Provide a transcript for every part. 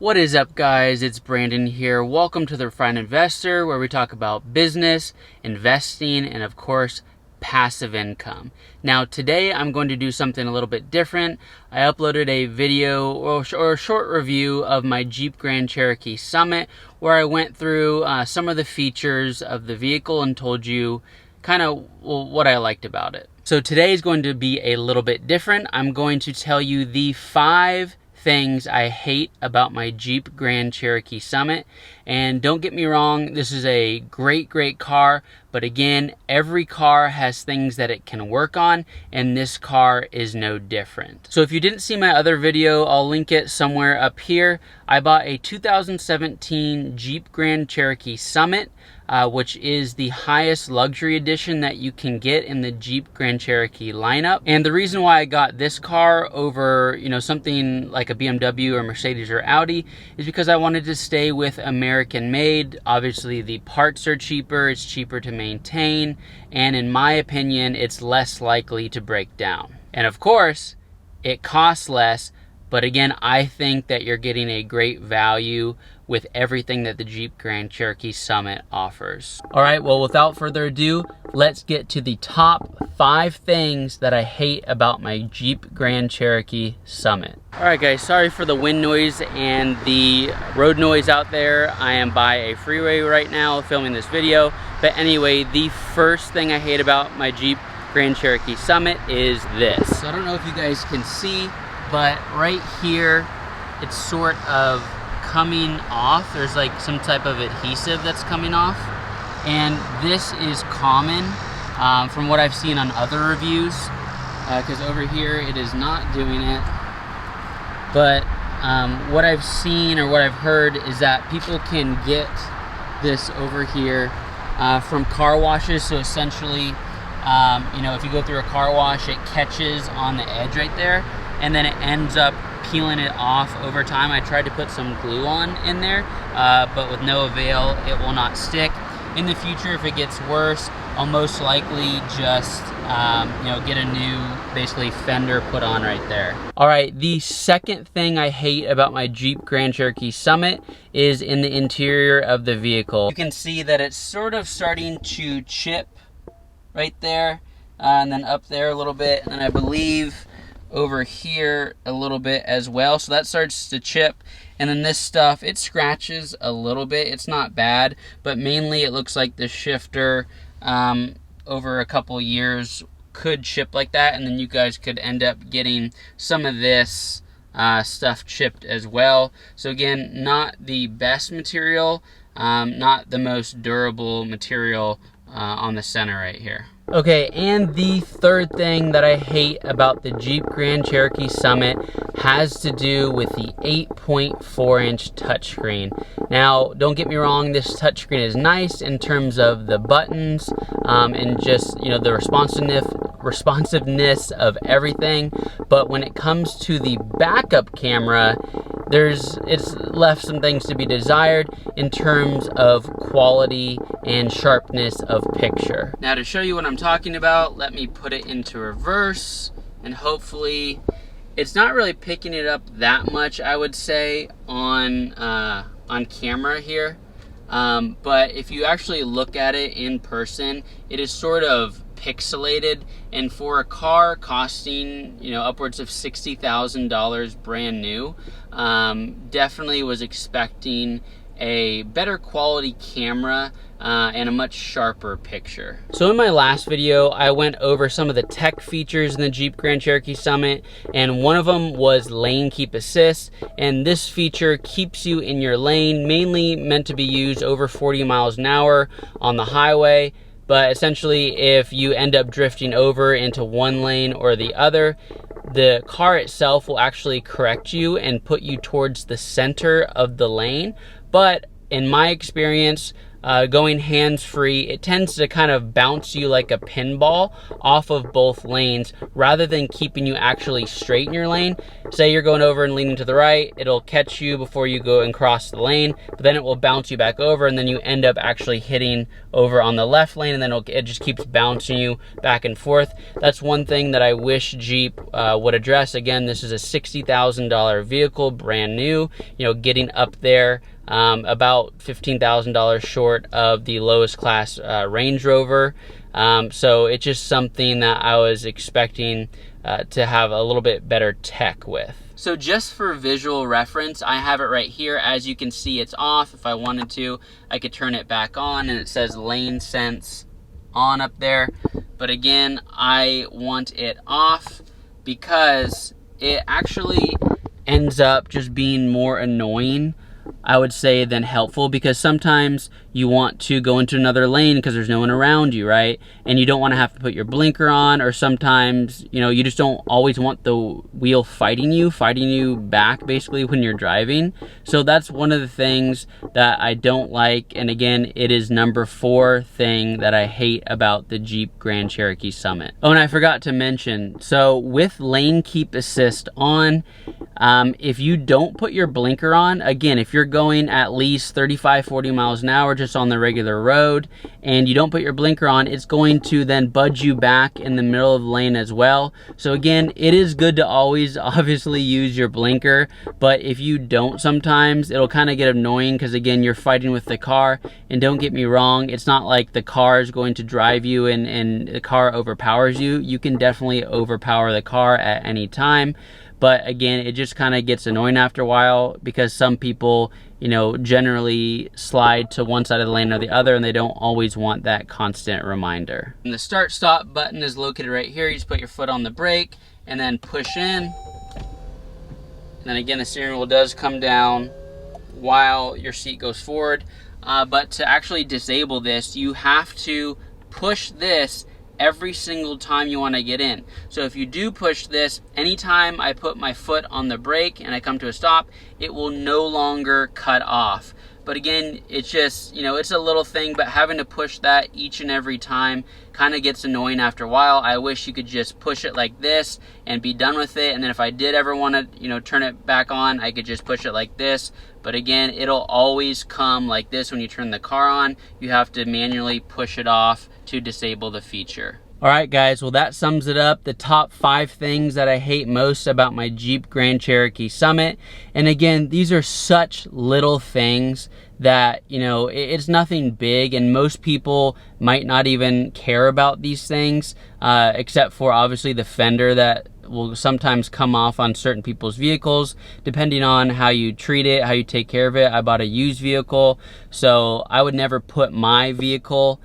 What is up, guys? It's Brandon here. Welcome to The Refined Investor, where we talk about business, investing, and of course, passive income. Now, today I'm going to do something a little bit different. I uploaded a video or a short review of my Jeep Grand Cherokee Summit, where I went through some of the features of the vehicle and told you kind of what I liked about it. So today is going to be a little bit different. I'm going to tell you the 5 things I hate about my Jeep Grand Cherokee Summit. And don't get me wrong, this is a great car, but again, every car has things that it can work on, and this car is no different. So if you didn't see my other video, I'll link it somewhere up here. I bought a 2017 Jeep Grand Cherokee Summit, which is the highest luxury edition that you can get in the Jeep Grand Cherokee lineup. And the reason why I got this car over, something like a BMW or Mercedes or Audi is because I wanted to stay with American made. Obviously, the parts are cheaper, it's cheaper to maintain, and in my opinion, it's less likely to break down. And of course, it costs less, but again, I think that you're getting a great value with everything that the Jeep Grand Cherokee Summit offers. All right, well, without further ado, let's get to the top 5 things that I hate about my Jeep Grand Cherokee Summit. All right, guys, sorry for the wind noise and the road noise out there. I am by a freeway right now filming this video. But anyway, the first thing I hate about my Jeep Grand Cherokee Summit is this. So I don't know if you guys can see, but right here, it's sort of coming off. There's like some type of adhesive that's coming off, and this is common from what I've seen on other reviews, because over here it is not doing it. But what I've seen or what I've heard is that people can get this over here from car washes. So essentially, if you go through a car wash, it catches on the edge right there, and then it ends up peeling it off over time. I tried to put some glue on in there, but with no avail, it will not stick. In the future, if it gets worse, I'll most likely just get a new basically fender put on right there. All right, the second thing I hate about my Jeep Grand Cherokee Summit is in the interior of the vehicle. You can see that it's sort of starting to chip right there, and then up there a little bit, and I believe over here a little bit as well. So that starts to chip, and then this stuff, it scratches a little bit. It's not bad, but mainly it looks like the shifter over a couple years could chip like that, and then you guys could end up getting some of this stuff chipped as well. So again, not the best material, not the most durable material on the center right here. Okay, and the third thing that I hate about the Jeep Grand Cherokee Summit has to do with the 8.4-inch touchscreen. Now, don't get me wrong, this touchscreen is nice in terms of the buttons and just, the responsiveness of everything, but when it comes to the backup camera, it's left some things to be desired in terms of quality and sharpness of picture. Now, to show you what I'm talking about, let me put it into reverse, and hopefully it's not really picking it up that much, I would say, on camera here. But if you actually look at it in person, it is sort of pixelated, and for a car costing upwards of $60,000 brand new, definitely was expecting a better quality camera and a much sharper picture. So in my last video, I went over some of the tech features in the Jeep Grand Cherokee Summit, and one of them was lane keep assist, and this feature keeps you in your lane, mainly meant to be used over 40 miles an hour on the highway. But essentially, if you end up drifting over into one lane or the other, the car itself will actually correct you and put you towards the center of the lane. But in my experience, going hands-free, it tends to kind of bounce you like a pinball off of both lanes rather than keeping you actually straight in your lane. Say you're going over and leaning to the right, it'll catch you before you go and cross the lane, but then it will bounce you back over, and then you end up actually hitting over on the left lane, and then it just keeps bouncing you back and forth. That's one thing that I wish Jeep would address. Again, this is a $60,000 vehicle, brand new, you know, getting up there about $15,000 short of the lowest class Range Rover. So it's just something that I was expecting to have a little bit better tech with. So just for visual reference, I have it right here. As you can see, it's off. If I wanted to, I could turn it back on, and it says lane sense on up there. But again, I want it off because it actually ends up just being more annoying, I would say, than helpful, because sometimes you want to go into another lane because there's no one around you, right? And you don't want to have to put your blinker on, or sometimes, you know, you just don't always want the wheel fighting you back basically when you're driving. So that's one of the things that I don't like. And again, it is number 4 thing that I hate about the Jeep Grand Cherokee Summit. Oh, and I forgot to mention, so with lane keep assist on, if you don't put your blinker on, again, if you're going at least 35-40 miles an hour just on the regular road and you don't put your blinker on, it's going to then budge you back in the middle of the lane as well. So again, it is good to always obviously use your blinker, but if you don't, sometimes it'll kind of get annoying because again, you're fighting with the car. And don't get me wrong, it's not like the car is going to drive you and the car overpowers you. You can definitely overpower the car at any time. But again, it just kind of gets annoying after a while because some people, you know, generally slide to one side of the lane or the other, and they don't always want that constant reminder. And the start stop button is located right here. You just put your foot on the brake and then push in. And then again, the steering wheel does come down while your seat goes forward. But to actually disable this, you have to push this every single time you want to get in. So if you do push this, anytime I put my foot on the brake and I come to a stop, it will no longer cut off. But again, it's just, you know, it's a little thing, but having to push that each and every time kind of gets annoying after a while. I wish you could just push it like this and be done with it. And then if I did ever want to, you know, turn it back on, I could just push it like this. But again, it'll always come like this when you turn the car on. You have to manually push it off to disable the feature. All right, guys, well, that sums it up. The top 5 things that I hate most about my Jeep Grand Cherokee Summit. And again, these are such little things that, you know, it's nothing big, and most people might not even care about these things, except for obviously the fender that will sometimes come off on certain people's vehicles, depending on how you treat it, how you take care of it. I bought a used vehicle, so I would never put my vehicle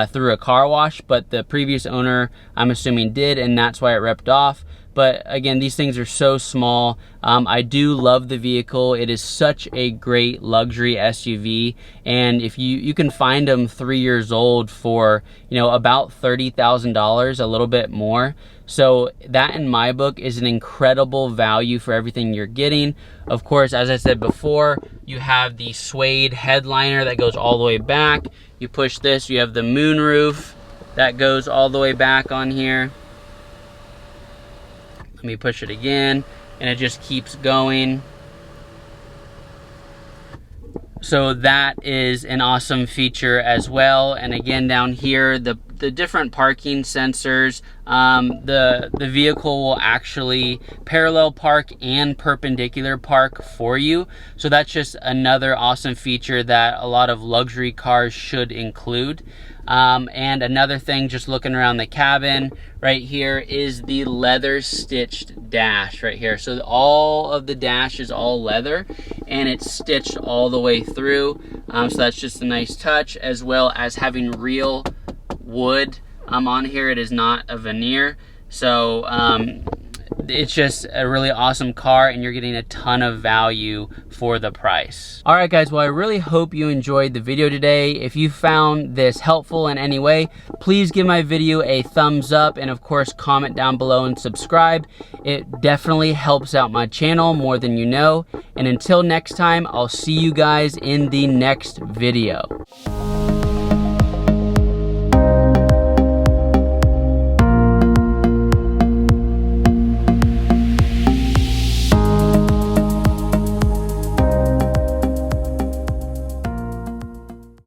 through a car wash, but the previous owner, I'm assuming, did, and that's why it ripped off. But again, these things are so small. I do love the vehicle. It is such a great luxury SUV, and if you can find them 3 years old for, you know, about $30,000, a little bit more. So that, in my book, is an incredible value for everything you're getting. Of course, as I said before, you have the suede headliner that goes all the way back. You push this, you have the moonroof that goes all the way back on here. Let me push it again, and it just keeps going. So that is an awesome feature as well. And again, down here, the different parking sensors, the vehicle will actually parallel park and perpendicular park for you. So that's just another awesome feature that a lot of luxury cars should include. And another thing, just looking around the cabin right here, is the leather stitched dash right here. So all of the dash is all leather, and it's stitched all the way through. So that's just a nice touch, as well as having real wood on here. It is not a veneer. So it's just a really awesome car, and you're getting a ton of value for the price. All right, guys, well, I really hope you enjoyed the video today. If you found this helpful in any way, please give my video a thumbs up, and of course, comment down below and subscribe. It definitely helps out my channel more than you know. And until next time, I'll see you guys in the next video.